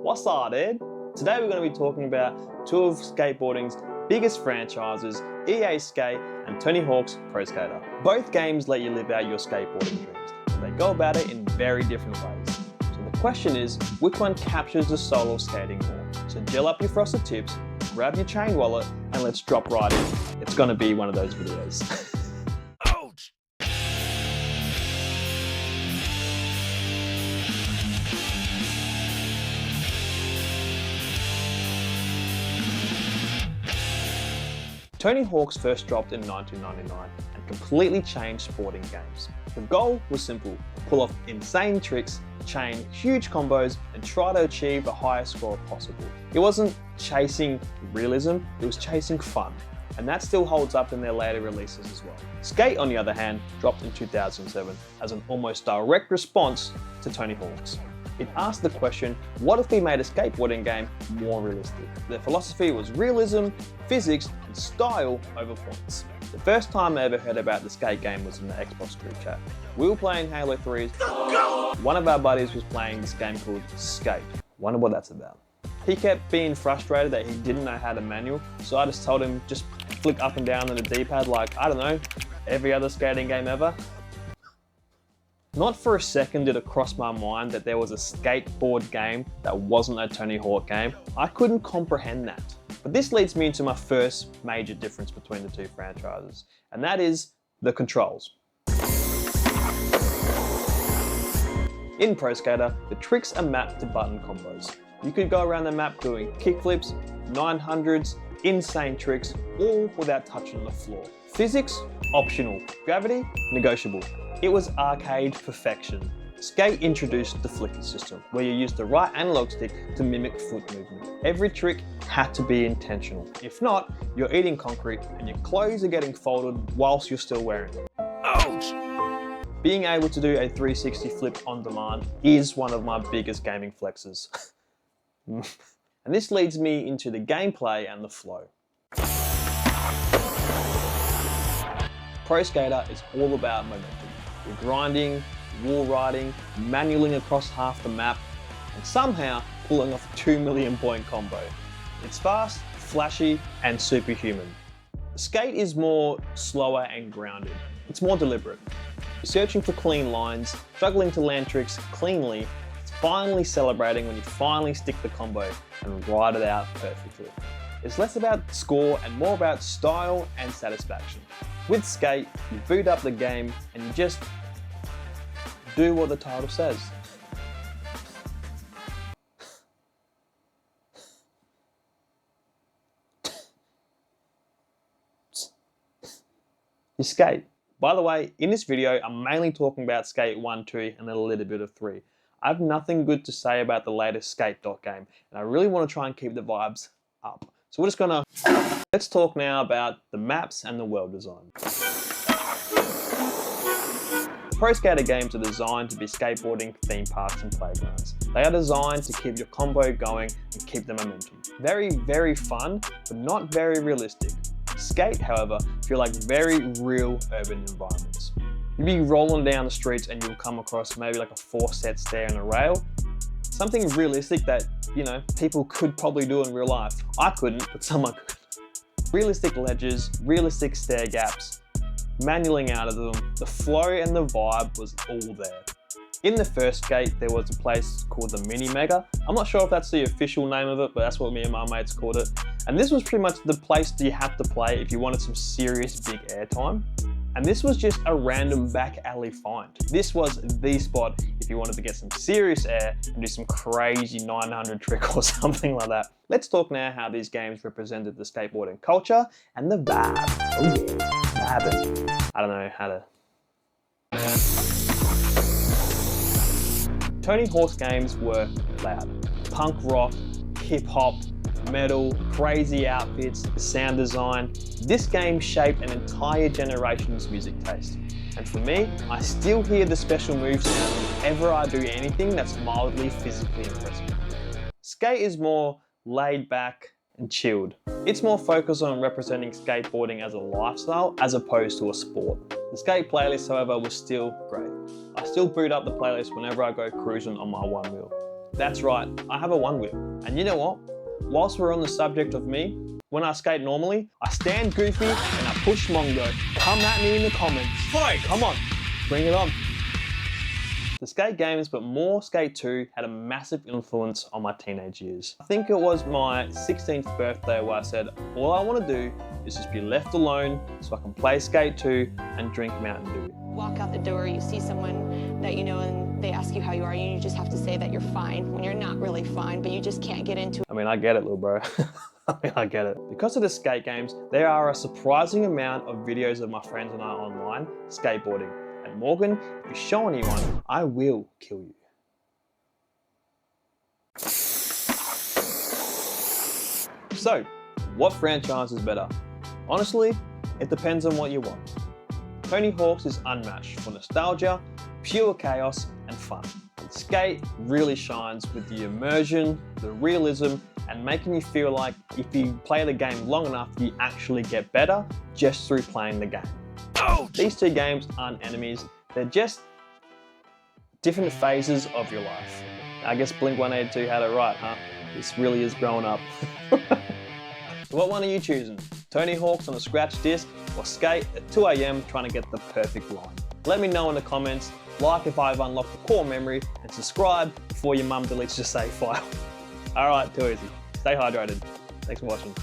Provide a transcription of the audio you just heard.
What's up, dude? Today we're going to be talking about two of skateboarding's biggest franchises, EA Skate and Tony Hawk's Pro Skater. Both games let you live out your skateboarding dreams, and they go about it in very different ways. So the question is, which one captures the soul of skating more? So gel up your frosted tips, grab your chain wallet, and let's drop right in. It's going to be one of those videos. Ouch! Tony Hawk's first dropped in 1999 and completely changed sporting games. The goal was simple: pull off insane tricks, chain huge combos, and try to achieve the highest score possible. It wasn't chasing realism, it was chasing fun. And that still holds up in their later releases as well. Skate, on the other hand, dropped in 2007 as an almost direct response to Tony Hawk's. It asked the question, what if we made a skateboarding game more realistic? Their philosophy was realism, physics, and style over points. The first time I ever heard about the skate game was in the Xbox group chat. We were playing Halo 3's. One of our buddies was playing this game called Skate. Wonder what that's about. He kept being frustrated that he didn't know how to manual, so I just told him just flick up and down on the D-pad like, I don't know, every other skating game ever. Not for a second did it cross my mind that there was a skateboard game that wasn't a Tony Hawk game. I couldn't comprehend that. But this leads me into my first major difference between the two franchises, and that is the controls. In Pro Skater, the tricks are mapped to button combos. You could go around the map doing kickflips, 900s, insane tricks, all without touching the floor. Physics, optional. Gravity, negotiable. It was arcade perfection. Skate introduced the flicker system, where you use the right analog stick to mimic foot movement. Every trick had to be intentional. If not, you're eating concrete and your clothes are getting folded whilst you're still wearing them. Ouch! Being able to do a 360 flip on demand is one of my biggest gaming flexes. And this leads me into the gameplay and the flow. Pro Skater is all about momentum. You're grinding, wall riding, manualing across half the map, and somehow pulling off a 2 million point combo. It's fast, flashy, and superhuman. Skate is more slower and grounded. It's more deliberate. You're searching for clean lines, struggling to land tricks cleanly, finally celebrating when you finally stick the combo and ride it out perfectly. It's less about score and more about style and satisfaction. With Skate, you boot up the game and you just do what the title says. You skate. By the way, in this video, I'm mainly talking about Skate 1, 2, and a little bit of 3. I have nothing good to say about the latest Skate game, and I really want to try and keep the vibes up. So let's talk now about the maps and the world design. Pro Skater games are designed to be skateboarding theme parks and playgrounds. They are designed to keep your combo going and keep the momentum. Very, very fun, but not very realistic. Skate, however, feel like very real urban environments. You'll be rolling down the streets and you'll come across maybe like a 4-set stair and a rail. Something realistic that, you know, people could probably do in real life. I couldn't, but someone could. Realistic ledges, realistic stair gaps, manualing out of them, the flow and the vibe was all there. In the first Skate, there was a place called the Mini Mega. I'm not sure if that's the official name of it, but that's what me and my mates called it. And this was pretty much the place that you had to play if you wanted some serious big airtime. And this was just a random back alley find. This was the spot if you wanted to get some serious air and do some crazy 900 trick or something like that. Let's talk now how these games represented the skateboarding culture and the vibe. Oh yeah, vibing. I don't know how to... Tony Hawk's games were loud. Punk rock, hip hop, metal, crazy outfits, sound design. This game shaped an entire generation's music taste. And for me, I still hear the special move sound whenever I do anything that's mildly physically impressive. Skate is more laid back and chilled. It's more focused on representing skateboarding as a lifestyle as opposed to a sport. The Skate playlist, however, was still great. I still boot up the playlist whenever I go cruising on my one wheel. That's right, I have a one wheel. And you know what? Whilst we're on the subject of me, when I skate normally, I stand goofy and I push Mongo. Come at me in the comments. Fight! Come on, bring it on. The skate games, but more Skate 2, had a massive influence on my teenage years. I think it was my 16th birthday where I said, all I want to do is just be left alone so I can play Skate 2 and drink Mountain Dew. Walk out the door, you see someone that you know and they ask you how you are, and you just have to say that you're fine when you're not really fine, but you just can't get into it. I mean, I get it, little bro. I get it. Because of the skate games, there are a surprising amount of videos of my friends and I online skateboarding. And Morgan, if you show anyone, I will kill you. So, what franchise is better? Honestly, it depends on what you want. Tony Hawk's is unmatched for nostalgia, pure chaos, and fun. Skate really shines with the immersion, the realism, and making you feel like if you play the game long enough, you actually get better just through playing the game. Ouch! These two games aren't enemies, they're just different phases of your life. I guess Blink-182 had it right, huh? This really is growing up. So what one are you choosing? Tony Hawk's on a scratch disc or skate at 2 AM trying to get the perfect line? Let me know in the comments, like if I've unlocked the core memory, and subscribe before your mum deletes your save file. Alright, too easy. Stay hydrated. Thanks for watching.